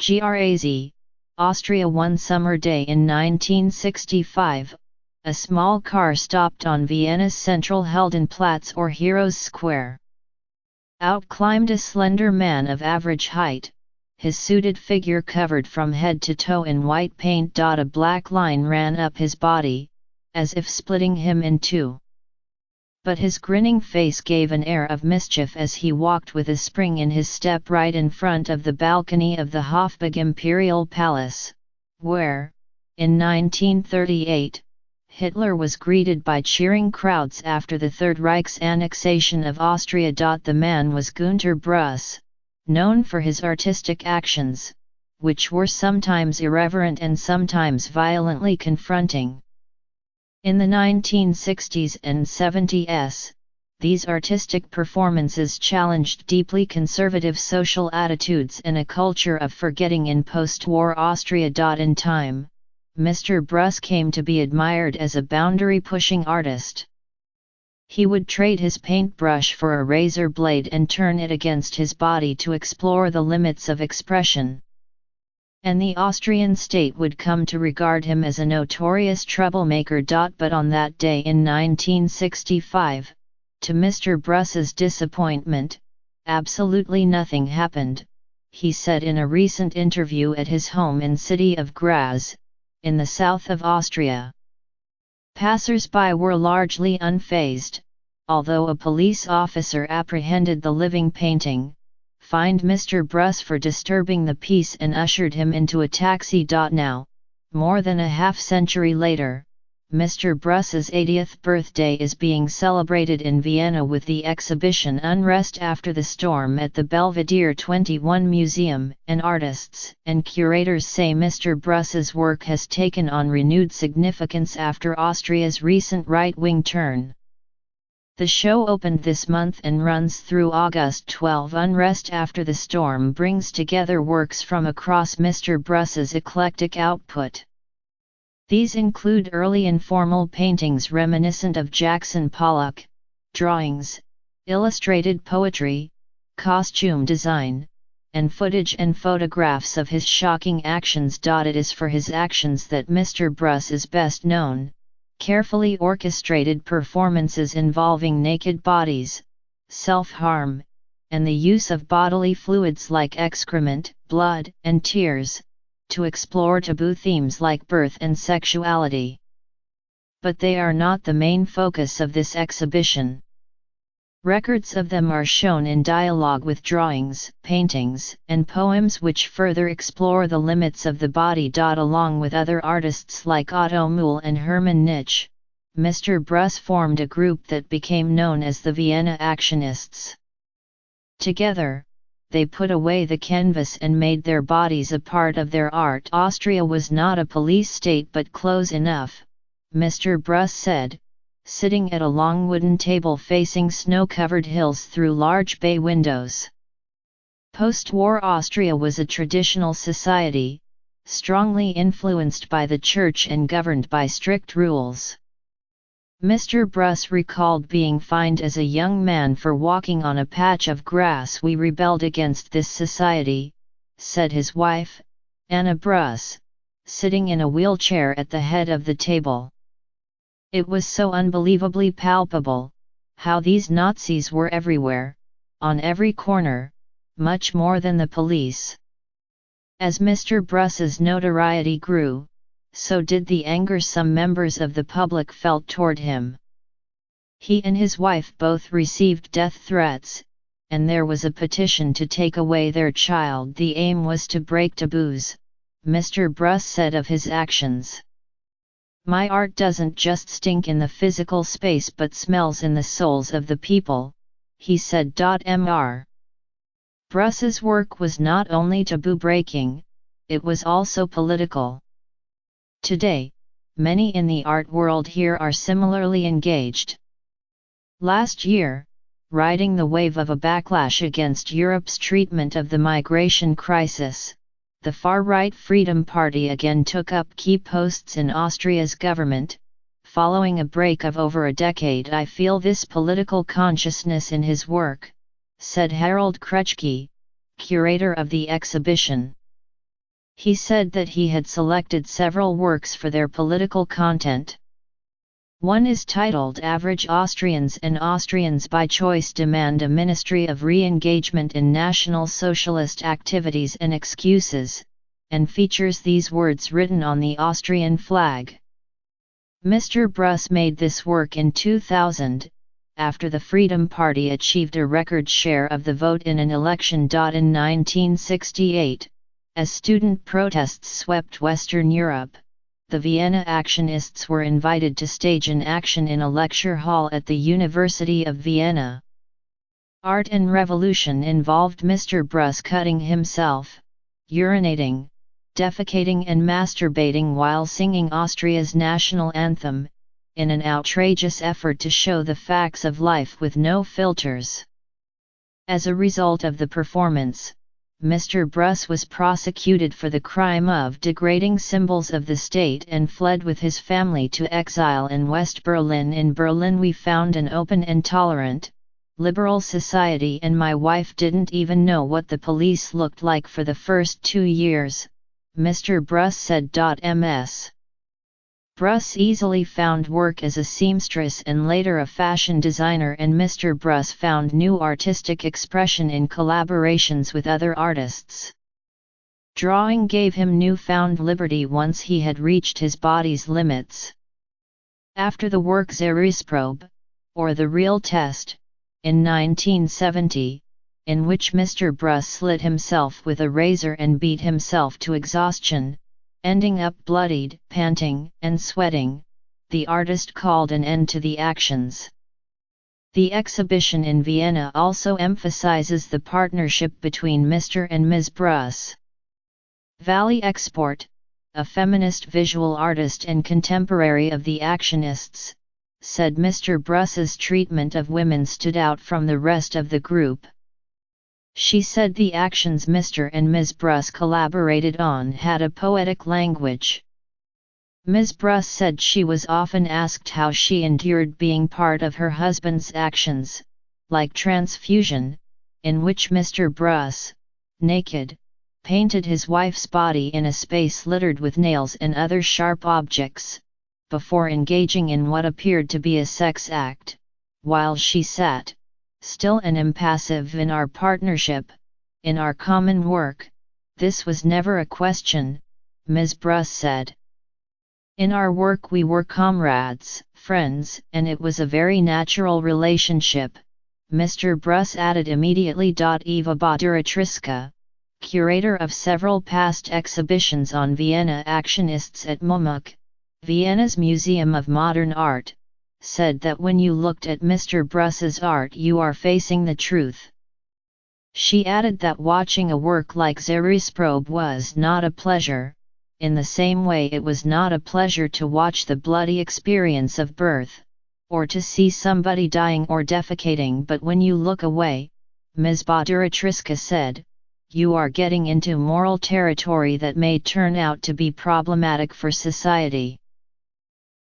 Graz, Austria. One summer day in 1965, a small car stopped on Vienna's central Heldenplatz or Heroes Square. Out climbed a slender man of average height, his suited figure covered from head to toe in white paint. A black line ran up his body, as if splitting him in two. But his grinning face gave an air of mischief as he walked with a spring in his step right in front of the balcony of the Hofburg Imperial Palace, where, in 1938, Hitler was greeted by cheering crowds after the Third Reich's annexation of Austria. The man was Günter Bruss, known for his artistic actions, which were sometimes irreverent and sometimes violently confronting. In the 1960s and 70s, these artistic performances challenged deeply conservative social attitudes and a culture of forgetting in post-war Austria. In time, Mr. Bruss came to be admired as a boundary-pushing artist. He would trade his paintbrush for a razor blade and turn it against his body to explore the limits of expression. And the Austrian state would come to regard him as a notorious troublemaker. But on that day in 1965, to Mr. Bruss's disappointment, absolutely nothing happened, he said in a recent interview at his home in city of Graz, in the south of Austria. Passers-by were largely unfazed, although a police officer apprehended the living painting, fined Mr. Bruss for disturbing the peace and ushered him into a taxi. Now, more than a half-century later, Mr. Bruss's 80th birthday is being celebrated in Vienna with the exhibition Unrest After the Storm at the Belvedere 21 Museum, and artists and curators say Mr. Bruss's work has taken on renewed significance after Austria's recent right-wing turn. The show opened this month and runs through August 12. Unrest After the Storm brings together works from across Mr. Bruss's eclectic output. These include early informal paintings reminiscent of Jackson Pollock, drawings, illustrated poetry, costume design, and footage and photographs of his shocking actions. It is for his actions that Mr. Bruss is best known. Carefully orchestrated performances involving naked bodies, self-harm, and the use of bodily fluids like excrement, blood, and tears, to explore taboo themes like birth and sexuality. But they are not the main focus of this exhibition. Records of them are shown in dialogue with drawings, paintings, and poems which further explore the limits of the body. Along with other artists like Otto Muhl and Hermann Nitsch, Mr. Bruss formed a group that became known as the Vienna Actionists. Together, they put away the canvas and made their bodies a part of their art. Austria was not a police state but close enough, Mr. Bruss said, sitting at a long wooden table facing snow-covered hills through large bay windows. Post-war Austria was a traditional society, strongly influenced by the church and governed by strict rules. Mr. Bruss recalled being fined as a young man for walking on a patch of grass. We rebelled against this society, said his wife, Anna Bruss, sitting in a wheelchair at the head of the table. It was so unbelievably palpable, how these Nazis were everywhere, on every corner, much more than the police. As Mr. Bruss's notoriety grew, so did the anger some members of the public felt toward him. He and his wife both received death threats, and there was a petition to take away their child. The aim was to break taboos, Mr. Bruss said of his actions. My art doesn't just stink in the physical space but smells in the souls of the people, he said. Mr. Bruss's work was not only taboo-breaking, it was also political. Today, many in the art world here are similarly engaged. Last year, riding the wave of a backlash against Europe's treatment of the migration crisis, the far-right Freedom Party again took up key posts in Austria's government. Following a break of over a decade, I feel this political consciousness in his work, said Harold Kretschke, curator of the exhibition. He said that he had selected several works for their political content. One is titled Average Austrians and Austrians by Choice Demand a Ministry of Re-engagement in National Socialist Activities and Excuses, and features these words written on the Austrian flag. Mr. Bruss made this work in 2000, after the Freedom Party achieved a record share of the vote in an election. In 1968, as student protests swept Western Europe, the Vienna Actionists were invited to stage an action in a lecture hall at the University of Vienna. Art and Revolution involved Mr. Bruss cutting himself, urinating, defecating and masturbating while singing Austria's national anthem, in an outrageous effort to show the facts of life with no filters. As a result of the performance, Mr. Bruss was prosecuted for the crime of degrading symbols of the state and fled with his family to exile in West Berlin. In Berlin we found an open and tolerant, liberal society, and my wife didn't even know what the police looked like for the first 2 years, Mr. Bruss said. Ms. Bruss easily found work as a seamstress and later a fashion designer, and Mr. Bruss found new artistic expression in collaborations with other artists. Drawing gave him newfound liberty once he had reached his body's limits. After the work Zerreißprobe, or The Real Test, in 1970, in which Mr. Bruss slit himself with a razor and beat himself to exhaustion, ending up bloodied, panting, and sweating, the artist called an end to the actions. The exhibition in Vienna also emphasizes the partnership between Mr. and Ms. Bruss. Valley Export, a feminist visual artist and contemporary of the Actionists, said Mr. Bruss's treatment of women stood out from the rest of the group. She said the actions Mr. and Ms. Bruss collaborated on had a poetic language. Ms. Bruss said she was often asked how she endured being part of her husband's actions, like transfusion, in which Mr. Bruss, naked, painted his wife's body in a space littered with nails and other sharp objects, before engaging in what appeared to be a sex act, while she sat, still and impassive in our partnership, in our common work. This was never a question, Ms. Bruss said. In our work we were comrades, friends, and it was a very natural relationship, Mr. Bruss added immediately. Eva Baduratriska, curator of several past exhibitions on Vienna Actionists at MoMAC, Vienna's Museum of Modern Art, said that when you looked at Mr. Bruss's art you are facing the truth. She added that watching a work like Zerreißprobe was not a pleasure, in the same way it was not a pleasure to watch the bloody experience of birth, or to see somebody dying or defecating, but when you look away, Ms. Baduratriska said, you are getting into moral territory that may turn out to be problematic for society.